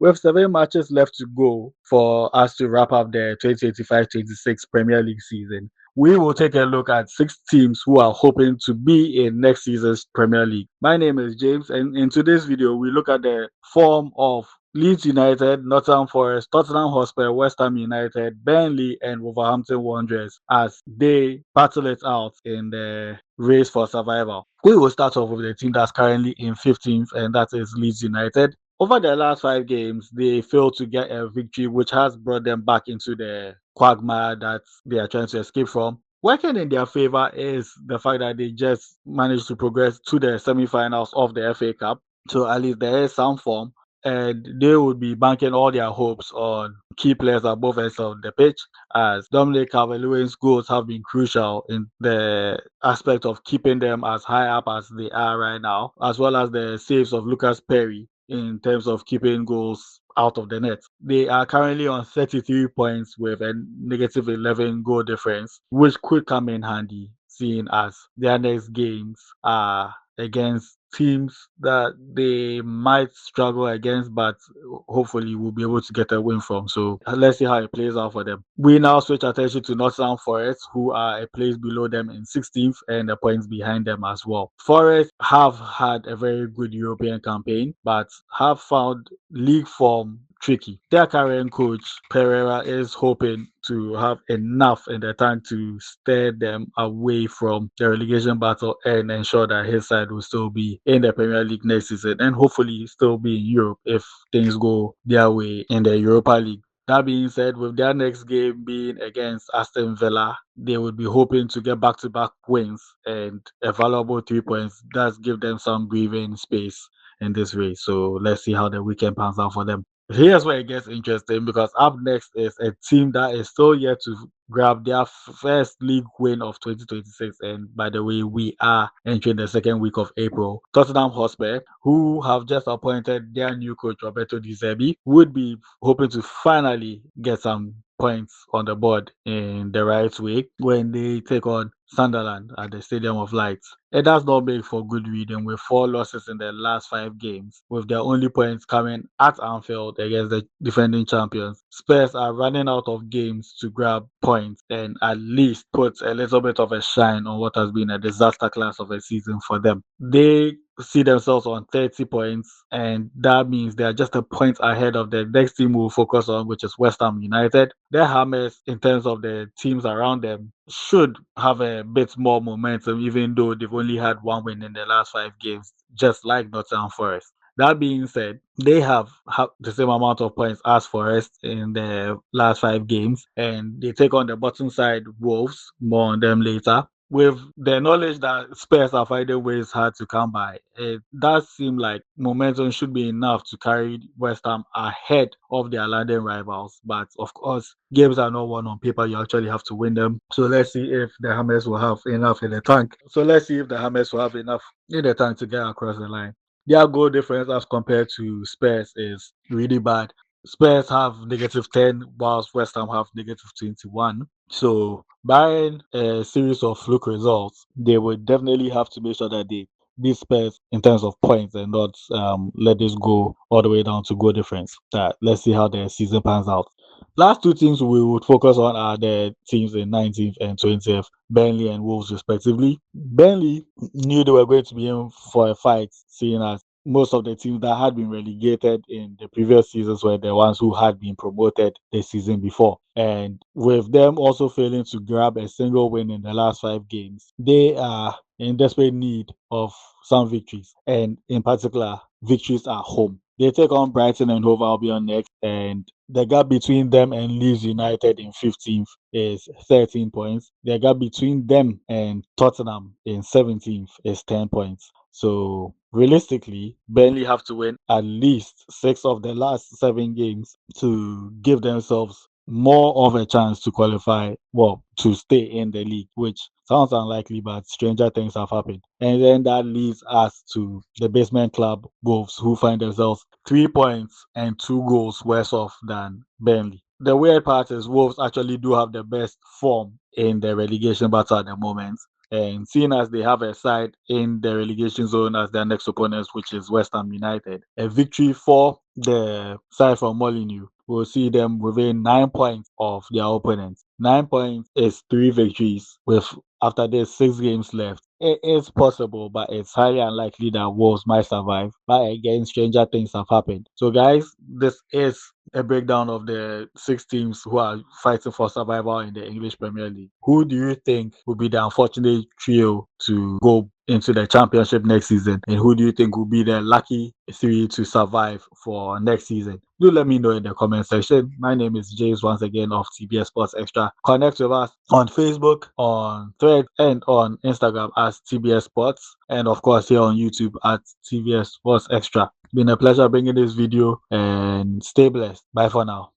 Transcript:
With 7 matches left to go for us to wrap up the 2025-26 Premier League season, we will take a look at 6 teams who are hoping to be in next season's Premier League. My name is James, and in today's video, we look at the form of Leeds United, Nottingham Forest, Tottenham Hotspur, West Ham United, Burnley, and Wolverhampton Wanderers as they battle it out in the race for survival. We will start off with the team that's currently in 15th, and that is Leeds United. Over the last 5 games, they failed to get a victory, which has brought them back into the quagmire that they are trying to escape from. Working in their favor is the fact that they just managed to progress to the semi-finals of the FA Cup. So at least there is some form, and they would be banking all their hopes on key players at both ends of the pitch, as Dominic Calvert-Lewin's goals have been crucial in the aspect of keeping them as high up as they are right now, as well as the saves of Lucas Perry in terms of keeping goals out of the net. They are currently on 33 points with a negative 11 goal difference, which could come in handy, seeing as their next games are against teams that they might struggle against, but hopefully we'll be able to get a win from. So let's see how it plays out for them. We now switch attention to Nottingham Forest, who are a place below them in 16th and the points behind them as well. Forest have had a very good European campaign, but have found league form tricky. Their current coach, Pereira, is hoping to have enough in the tank to steer them away from the relegation battle and ensure that his side will still be in the Premier League next season and hopefully still be in Europe if things go their way in the Europa League. That being said, with their next game being against Aston Villa, they would be hoping to get back-to-back wins and a valuable 3 points. Does give them some breathing space in this race. So let's see how the weekend pans out for them. Here's where it gets interesting because up next is a team that is still yet to grab their first league win of 2026. And by the way, we are entering the second week of April. Tottenham Hotspur, who have just appointed their new coach, Roberto Di Zerbi, would be hoping to finally get some points on the board in the right way when they take on Sunderland at the Stadium of Lights. It does not make for good reading with 4 losses in the last 5 games, with their only points coming at Anfield against the defending champions. Spurs are running out of games to grab points and at least put a little bit of a shine on what has been a disaster class of a season for them. They see themselves on 30 points, and that means they are just a point ahead of the next team we'll focus on, which is West Ham United. Their Hammers, in terms of the teams around them, should have a bit more momentum, even though they've only had one win in the last 5 games, just like Nottingham Forest. That being said, they have the same amount of points as Forest in the last 5 games, and they take on the bottom side Wolves. More on them later. With the knowledge that Spurs are finding ways hard to come by, it does seem like momentum should be enough to carry West Ham ahead of their London rivals. But of course, games are not won on paper. You actually have to win them. So let's see if the Hammers will have enough in the tank. So let's see if the Hammers will have enough in the tank to get across the line. Their goal difference as compared to Spurs is really bad. Spurs have -10, whilst West Ham have -21. So, barring a series of fluke results, they would definitely have to make sure that they beat Spurs in terms of points and not let this go all the way down to goal difference. Let's see how the season pans out. Last 2 teams we would focus on are the teams in 19th and 20th, Burnley and Wolves, respectively. Burnley knew they were going to be in for a fight, seeing as most of the teams that had been relegated in the previous seasons were the ones who had been promoted the season before. And with them also failing to grab a single win in the last 5 games, they are in desperate need of some victories, and in particular, victories at home. They take on Brighton and Hove Albion next, and the gap between them and Leeds United in 15th is 13 points. The gap between them and Tottenham in 17th is 10 points. So realistically, Burnley have to win at least 6 of the last 7 games to give themselves more of a chance to qualify, well, to stay in the league, which sounds unlikely, but stranger things have happened. And then that leads us to the basement club, Wolves, who find themselves 3 points and 2 goals worse off than Burnley. The weird part is Wolves actually do have the best form in the relegation battle at the moment. And seeing as they have a side in the relegation zone as their next opponents, which is West Ham United, a victory for the side from Molineux will see them within 9 points of their opponents. 9 points is 3 victories with after there's 6 games left. It is possible, but it's highly unlikely that Wolves might survive. But again, stranger things have happened. So, guys, this is a breakdown of the 6 teams who are fighting for survival in the English Premier League. Who do you think will be the unfortunate trio to go into the championship next season? And who do you think will be the lucky three to survive for next season? Do let me know in the comment section. My name is James once again of TBS Sports Extra. Connect with us on Facebook, on Thread, and on Instagram as TBS Sports. And of course here on YouTube at TBS Sports Extra. Been a pleasure bringing this video and stay blessed. Bye for now.